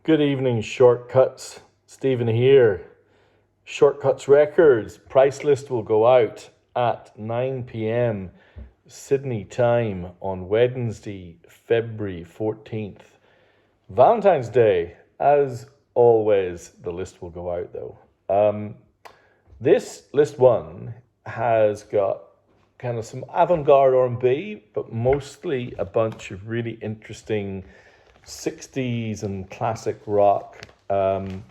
Good evening, Shortcuts. Stephen here. Shortcuts Records price list will go out at 9 p.m. Sydney time on Wednesday, February 14th. Valentine's Day, as always, the list will go out though. This list one has got kind of some avant-garde R&B, but mostly a bunch of really interesting 60s and classic rock, some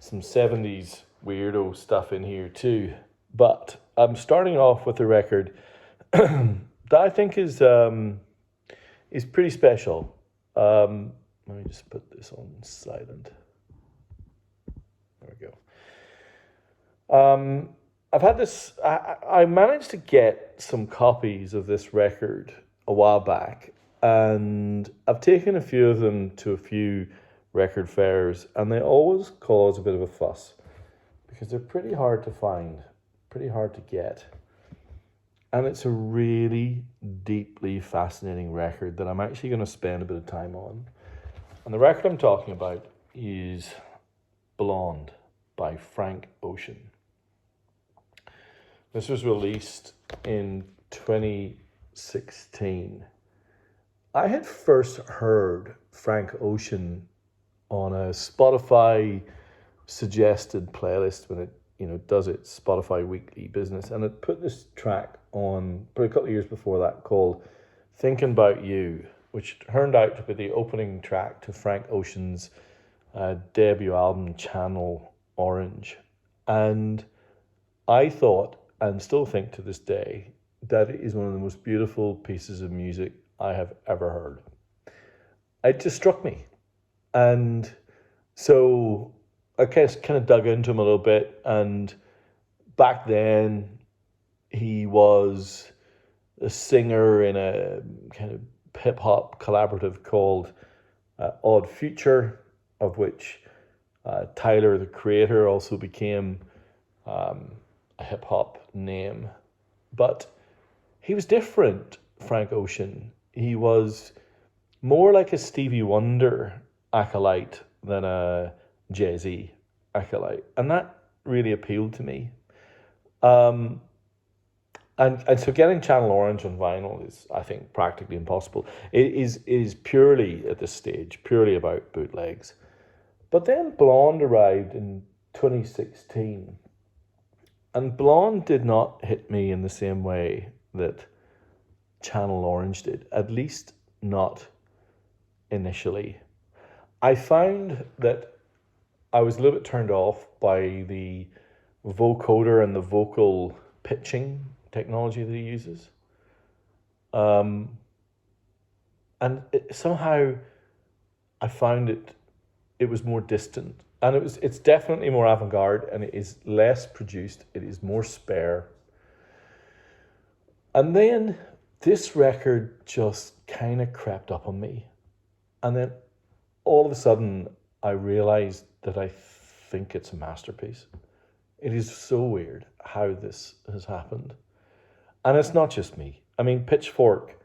70s weirdo stuff in here too. But I'm starting off with a record that I think is pretty special. Let me just put this on silent. There we go. I've had this. I managed to get some copies of this record a while back, and I've taken a few of them to a few record fairs, and they always cause a bit of a fuss because they're pretty hard to find, pretty hard to get. And it's a really deeply fascinating record that I'm actually going to spend a bit of time on. And the record I'm talking about is Blonde by Frank Ocean. This was released in 2016. I had first heard Frank Ocean on a Spotify suggested playlist when it does its Spotify weekly business, and it put this track on probably a couple of years before that called Thinking About You, which turned out to be the opening track to Frank Ocean's debut album Channel Orange. And I thought, and still think to this day, that it is one of the most beautiful pieces of music I have ever heard. It just struck me. And so I kind of dug into him a little bit. And back then, he was a singer in a kind of hip-hop collaborative called Odd Future, of which Tyler, the creator, also became a hip-hop name. But he was different, Frank Ocean. He was more like a Stevie Wonder acolyte than a Jay-Z acolyte. And that really appealed to me. And so getting Channel Orange on vinyl is, I think, practically impossible. It is purely, at this stage, purely about bootlegs. But then Blonde arrived in 2016. And Blonde did not hit me in the same way that Channel Orange did, at least not initially. I found that I was a little bit turned off by the vocoder and the vocal pitching technology that he uses. And somehow I found it was more distant. And it's definitely more avant-garde, and it is less produced. It is more spare. And then this record just kind of crept up on me. And then all of a sudden, I realized that I think it's a masterpiece. It is so weird how this has happened. And it's not just me. I mean, Pitchfork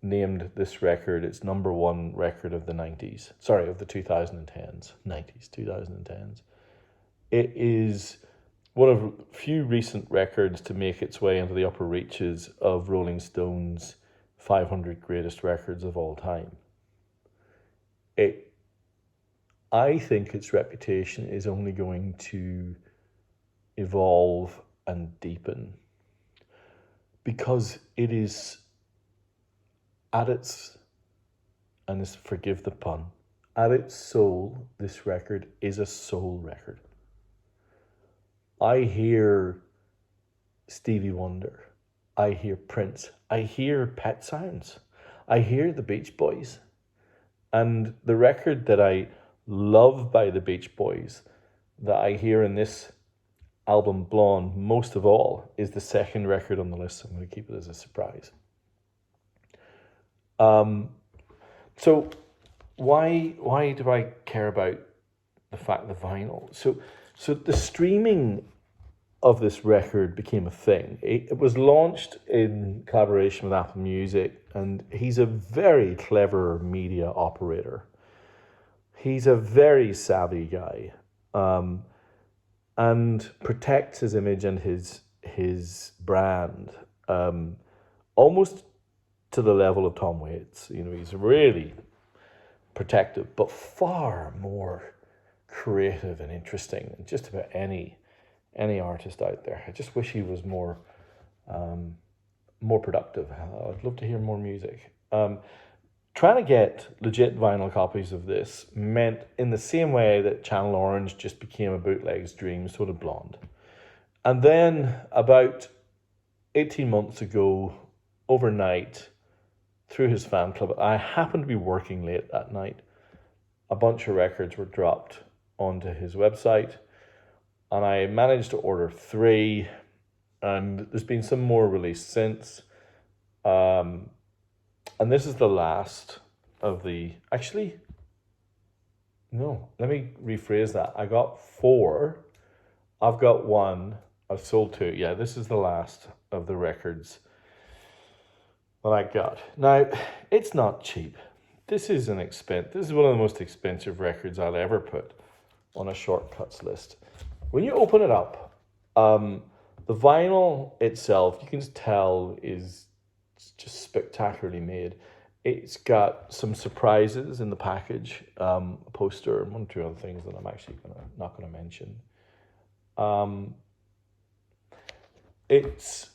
named this record its number one record of the 90s. Sorry, of the 2010s. 2010s. It is one of few recent records to make its way into the upper reaches of Rolling Stone's 500 greatest records of all time. I think its reputation is only going to evolve and deepen because it is at its, and this, forgive the pun, at its soul, this record is a soul record. I hear Stevie Wonder. I hear Prince. I hear Pet Sounds. I hear the Beach Boys. And the record that I love by the Beach Boys that I hear in this album, Blonde, most of all, is the second record on the list. So I'm going to keep it as a surprise. So why do I care about the fact the vinyl? So the streaming of this record became a thing. It was launched in collaboration with Apple Music, and he's a very clever media operator. He's a very savvy guy, um, and protects his image and his brand, almost to the level of Tom Waits. You know, he's really protective, but far more creative and interesting than just about any artist out there. I just wish he was more productive. I'd love to hear more music. Trying to get legit vinyl copies of this meant, in the same way that Channel Orange just became a bootleg's dream, so did Blonde. And then about 18 months ago, overnight, through his fan club, I happened to be working late that night. A bunch of records were dropped onto his website, and I managed to order 3, and there's been some more released since. And this is the last of the... Actually, no, let me rephrase that. I got 4. I've got 1. I've sold 2. Yeah, this is the last of the records that I got. Now, it's not cheap. This is one of the most expensive records I'll ever put on a shortcuts list. When you open it up, the vinyl itself, you can just tell, is just spectacularly made. It's got some surprises in the package, a poster and 1 or 2 other things that I'm actually not going to mention. It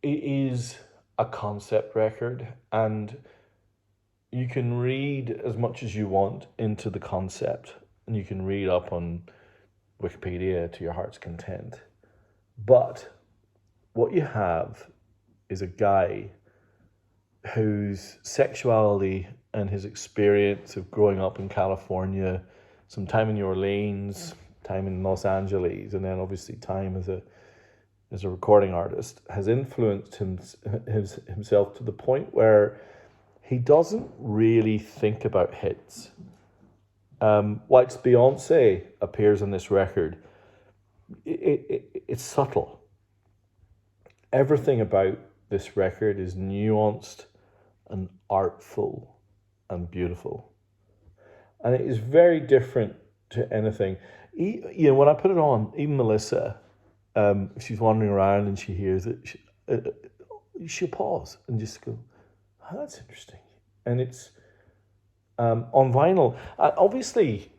is a concept record, and you can read as much as you want into the concept, and you can read up on Wikipedia to your heart's content. But what you have is a guy whose sexuality and his experience of growing up in California, some time in New Orleans, time in Los Angeles, and then obviously time as a recording artist, has influenced himself to the point where he doesn't really think about hits. Whilst Beyonce appears on this record, it's subtle. Everything about this record is nuanced and artful and beautiful. And it is very different to anything. You know, when I put it on, even Melissa, she's wandering around and she hears it, she'll pause and just go, oh, that's interesting. And it's on vinyl. Obviously,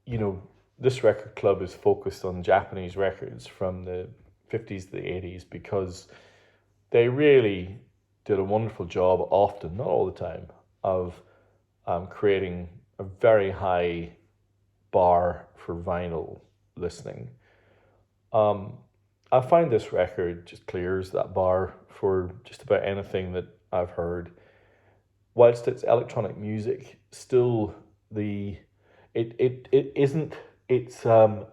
you know, this record club is focused on Japanese records from the 50s to the 80s because they really did a wonderful job, often, not all the time, of creating a very high bar for vinyl listening. I find this record just clears that bar for just about anything that I've heard. Whilst it's electronic music, still it's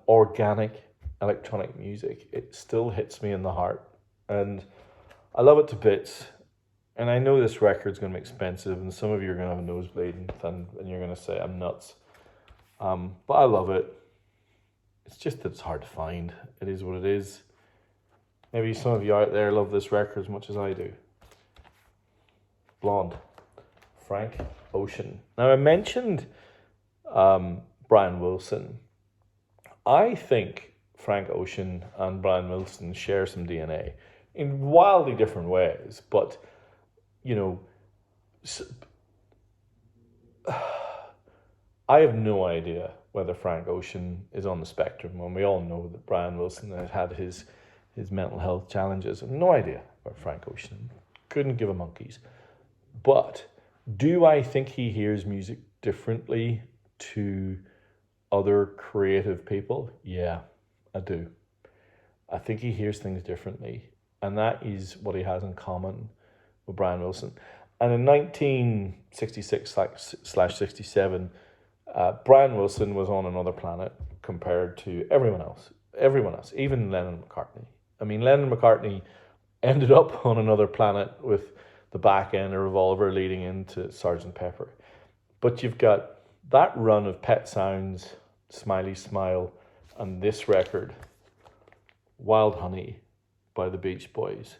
organic electronic music. It still hits me in the heart, and I love it to bits. And I know this record's going to be expensive, and some of you are going to have a nosebleed, and you're going to say I'm nuts. But I love it. It's just that it's hard to find. It is what it is. Maybe some of you out there love this record as much as I do. Blonde. Frank Ocean. Now, I mentioned Brian Wilson. I think Frank Ocean and Brian Wilson share some DNA in wildly different ways, but, you know, I have no idea whether Frank Ocean is on the spectrum, and we all know that Brian Wilson has had his mental health challenges. I have no idea about Frank Ocean. Couldn't give a monkey's. But do I think he hears music differently to other creative people? Yeah, I do. I think he hears things differently, and that is what he has in common with Brian Wilson. And in 1966/67, Brian Wilson was on another planet compared to everyone else, even Lennon and McCartney. I mean, Lennon and McCartney ended up on another planet with the back end of Revolver leading into Sgt. Pepper. But you've got that run of Pet Sounds, Smiley Smile, and this record, Wild Honey by the Beach Boys,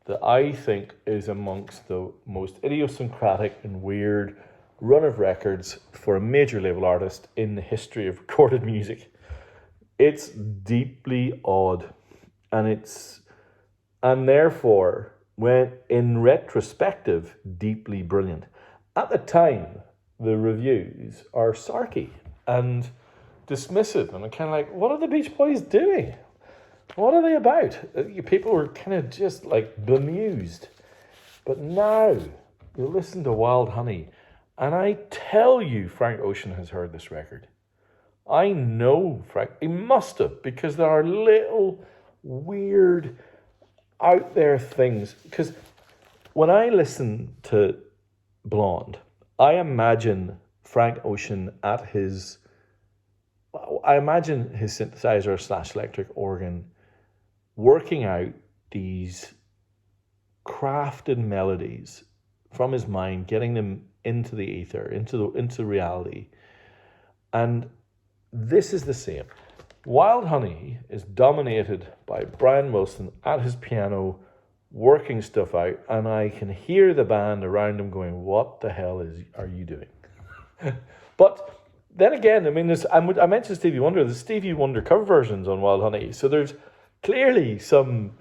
that I think is amongst the most idiosyncratic and weird run of records for a major label artist in the history of recorded music. It's deeply odd, and therefore, when in retrospective, deeply brilliant. At the time, the reviews are sarky and dismissive, and I'm kind of like, what are the Beach Boys doing? What are they about? People were kind of just like bemused. But now you listen to Wild Honey, and I tell you, Frank Ocean has heard this record. I know Frank, he must have, because there are little weird out there things. Because when I listen to Blonde, I imagine Frank Ocean I imagine his synthesizer / electric organ working out these crafted melodies from his mind, getting them into the ether, into reality. And this is the same. Wild Honey is dominated by Brian Wilson at his piano, working stuff out, and I can hear the band around him going, what the hell are you doing? But then again, I mean, I mentioned Stevie Wonder. There's Stevie Wonder cover versions on Wild Honey. So there's clearly some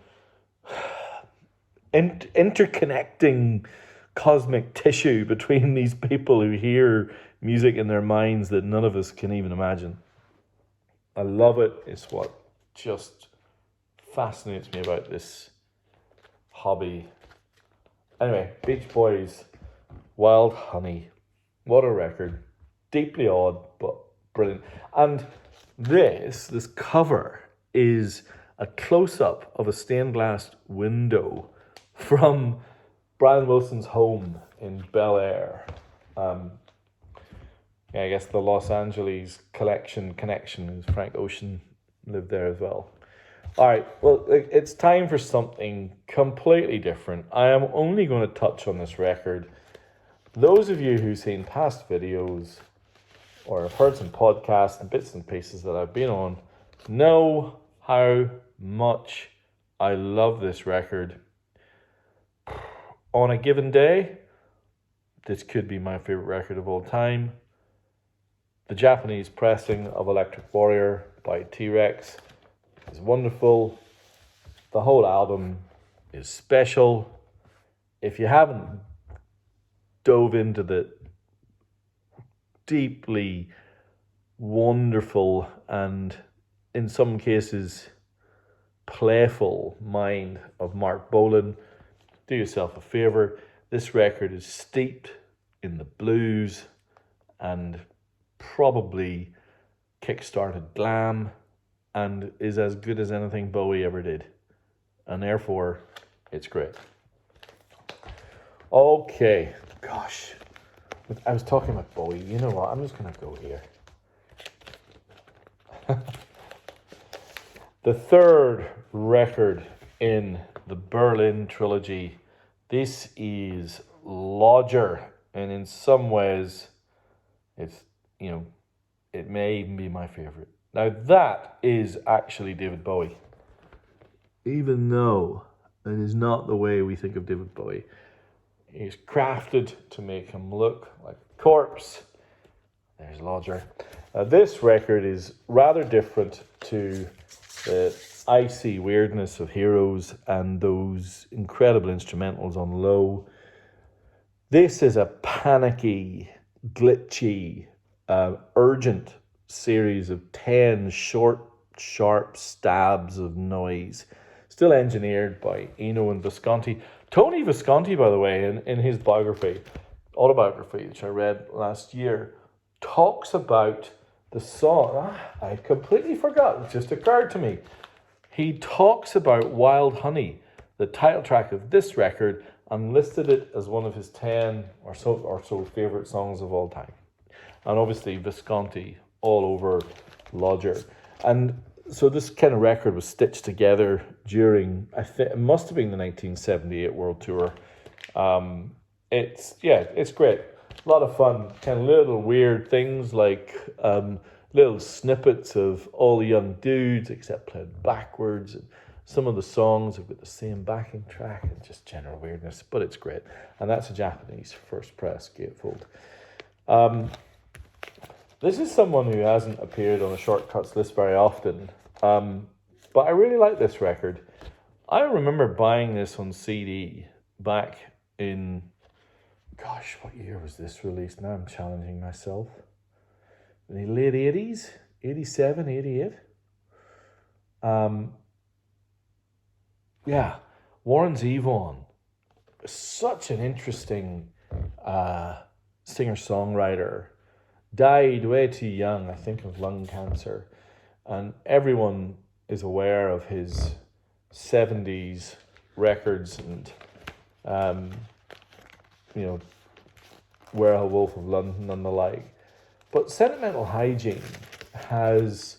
interconnecting cosmic tissue between these people who hear music in their minds that none of us can even imagine. I love it. It's what just fascinates me about this hobby. Anyway, Beach Boys, Wild Honey. What a record. Deeply odd, but brilliant. And this cover is a close-up of a stained glass window from Brian Wilson's home in Bel Air. I guess the Los Angeles connection is Frank Ocean lived there as well. All right, well, it's time for something completely different. I am only going to touch on this record. Those of you who've seen past videos or have heard some podcasts and bits and pieces that I've been on know how much I love this record. On a given day, this could be my favorite record of all time. The Japanese pressing of Electric Warrior by T-Rex is wonderful. The whole album is special. If you haven't dove into the deeply wonderful and in some cases playful mind of Mark Bolan, do yourself a favor. This record is steeped in the blues and probably kick-started glam and is as good as anything Bowie ever did. And therefore, it's great. Okay, gosh. I was talking about Bowie. You know what? I'm just going to go here. The third record in the Berlin trilogy. This is Lodger, and in some ways, it's, it may even be my favorite. Now that is actually David Bowie, even though it is not the way we think of David Bowie. He's crafted to make him look like a corpse. There's Lodger. This record is rather different to the icy weirdness of Heroes and those incredible instrumentals on Low. This is a panicky, glitchy, urgent series of 10 short, sharp stabs of noise, still engineered by Eno and Visconti. Tony Visconti, by the way, in his autobiography, which I read last year, talks about the song. I completely forgot. It just occurred to me. He talks about Wild Honey, the title track of this record, and listed it as one of his 10 or so favorite songs of all time. And obviously Visconti all over Lodger. And so this kind of record was stitched together during, it must have been the 1978 World Tour. It's great. A lot of fun, kind of little weird things like little snippets of all the young dudes except played backwards. And some of the songs have got the same backing track and just general weirdness, but it's great. And that's a Japanese first press gatefold. This is someone who hasn't appeared on a shortcuts list very often, but I really like this record. I remember buying this on CD back in, gosh, what year was this released? Now I'm challenging myself. In the late 80s, 87, 88. Yeah, Warren Zevon, such an interesting singer-songwriter, died way too young, I think, of lung cancer. And everyone is aware of his 70s records and, Werewolf of London and the like. But Sentimental Hygiene has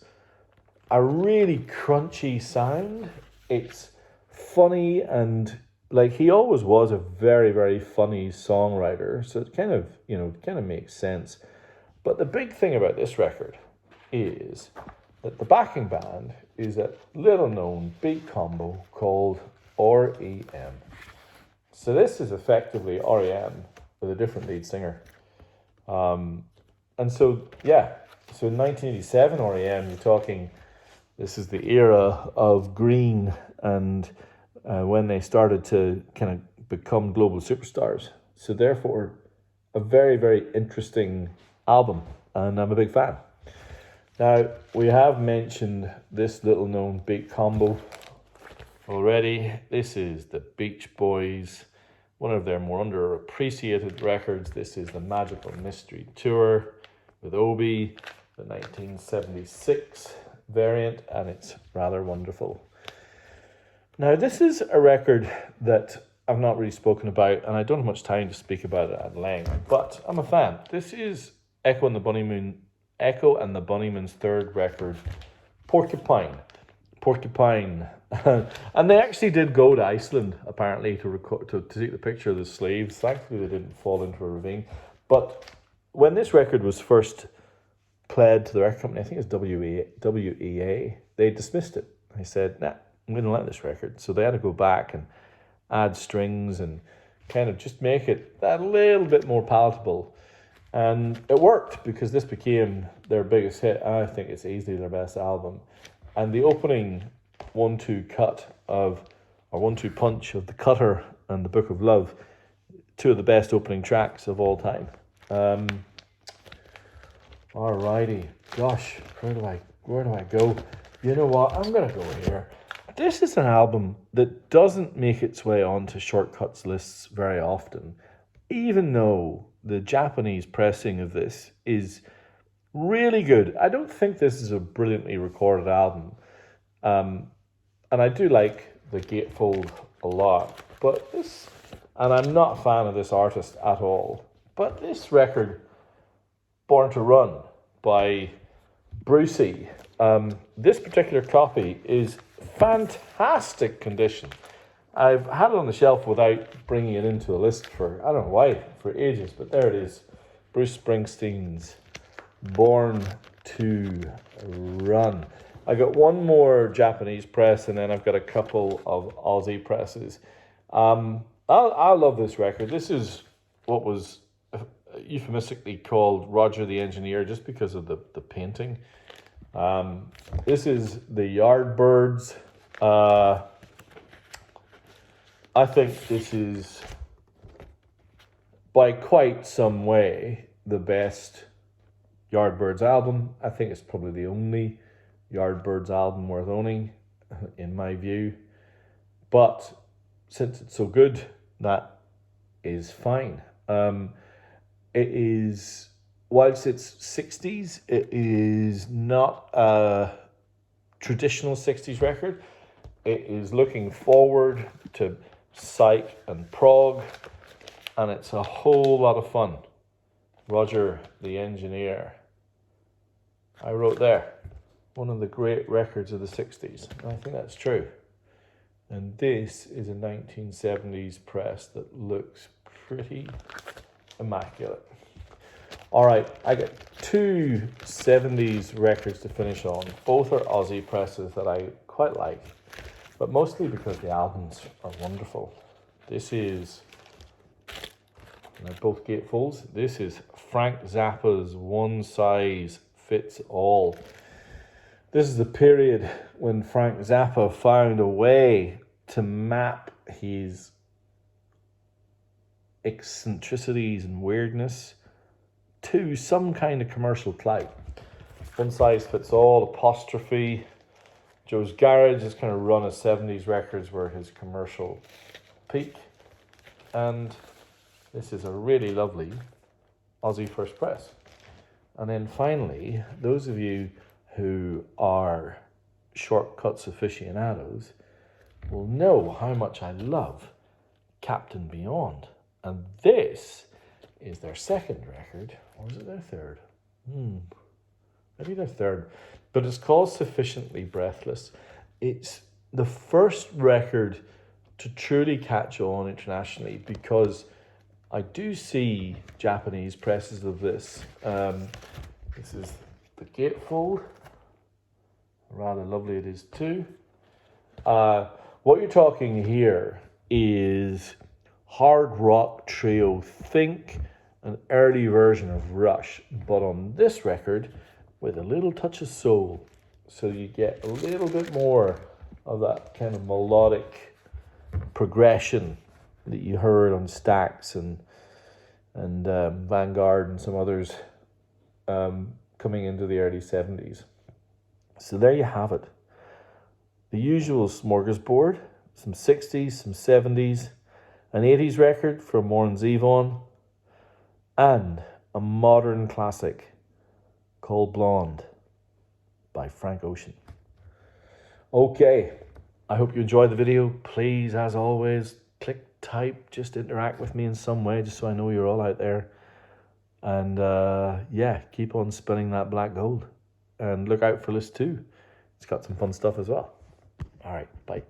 a really crunchy sound. It's funny, and like, he always was a very, very funny songwriter, so it kind of makes sense. But the big thing about this record is that the backing band is a little known beat combo called REM. So this is effectively REM with a different lead singer. And so in 1987 REM, you're talking, this is the era of Green and when they started to kind of become global superstars. So therefore, a very, very interesting album, and I'm a big fan. Now, we have mentioned this little known beat combo already. This is the Beach Boys, one of their more underappreciated records. This is the Magical Mystery Tour with Obi, the 1976 variant, and it's rather wonderful. Now, this is a record that I've not really spoken about, and I don't have much time to speak about it at length, but I'm a fan. This is Echo and the Bunnymen's third record, Porcupine. And they actually did go to Iceland, apparently, to record, to take the picture of the slaves. Thankfully, they didn't fall into a ravine. But when this record was first played to the record company, I think it's WEA, they dismissed it. They said, nah, we didn't like this record. So they had to go back and add strings and kind of just make it that little bit more palatable. And it worked, because this became their biggest hit. I think it's easily their best album. And the opening 1-2 punch of The Cutter and The Book of Love, two of the best opening tracks of all time. Alrighty, gosh, where do I go? You know what? I'm gonna go here. This is an album that doesn't make its way onto shortcuts lists very often, even though the Japanese pressing of this is really good. I don't think this is a brilliantly recorded album. And I do like the gatefold a lot. And I'm not a fan of this artist at all. But this record, Born to Run by Brucey, this particular copy is fantastic condition. I've had it on the shelf without bringing it into a list for, I don't know why, for ages, but there it is. Bruce Springsteen's Born to Run. I got one more Japanese press, and then I've got a couple of Aussie presses. I love this record. This is what was euphemistically called Roger the Engineer, just because of the painting. This is the Yardbirds. I think this is, by quite some way, the best Yardbirds album. I think it's probably the only Yardbirds album worth owning, in my view. But since it's so good, that is fine. It is, whilst it's 60s, it is not a traditional 60s record. It is looking forward to psych and prog, and it's a whole lot of fun. Roger the Engineer. I wrote there, one of the great records of the 60s. And I think that's true. And this is a 1970s press that looks pretty immaculate. All right, I got two 70s records to finish on. Both are Aussie presses that I quite like, but mostly because the albums are wonderful. This is, and they're both gatefolds, this is Frank Zappa's One Size Fits All. This is the period when Frank Zappa found a way to map his eccentricities and weirdness to some kind of commercial clout. One Size Fits All, Apostrophe. Joe's Garage is kind of run as 70s records were his commercial peak. And this is a really lovely Aussie First Press. And then finally, those of you who are shortcuts aficionados will know how much I love Captain Beyond. And this is their second record, or is it their third? Maybe their third. But it's called Sufficiently Breathless. It's the first record to truly catch on internationally, because I do see Japanese presses of this. This is the gatefold. Rather lovely it is too. What you're talking here is hard rock trio. Think an early version of Rush, but on this record with a little touch of soul. So you get a little bit more of that kind of melodic progression that you heard on Stax and Vanguard and some others coming into the early 70s. So there you have it. The usual smorgasbord, some 60s, some 70s, an 80s record from Warren Zevon, and a modern classic called Blonde by Frank Ocean. Okay, I hope you enjoyed the video. Please, as always, click, type, just interact with me in some way, just so I know you're all out there. And yeah, keep on spinning that black gold. And look out for list 2. It's got some fun stuff as well. All right, bye.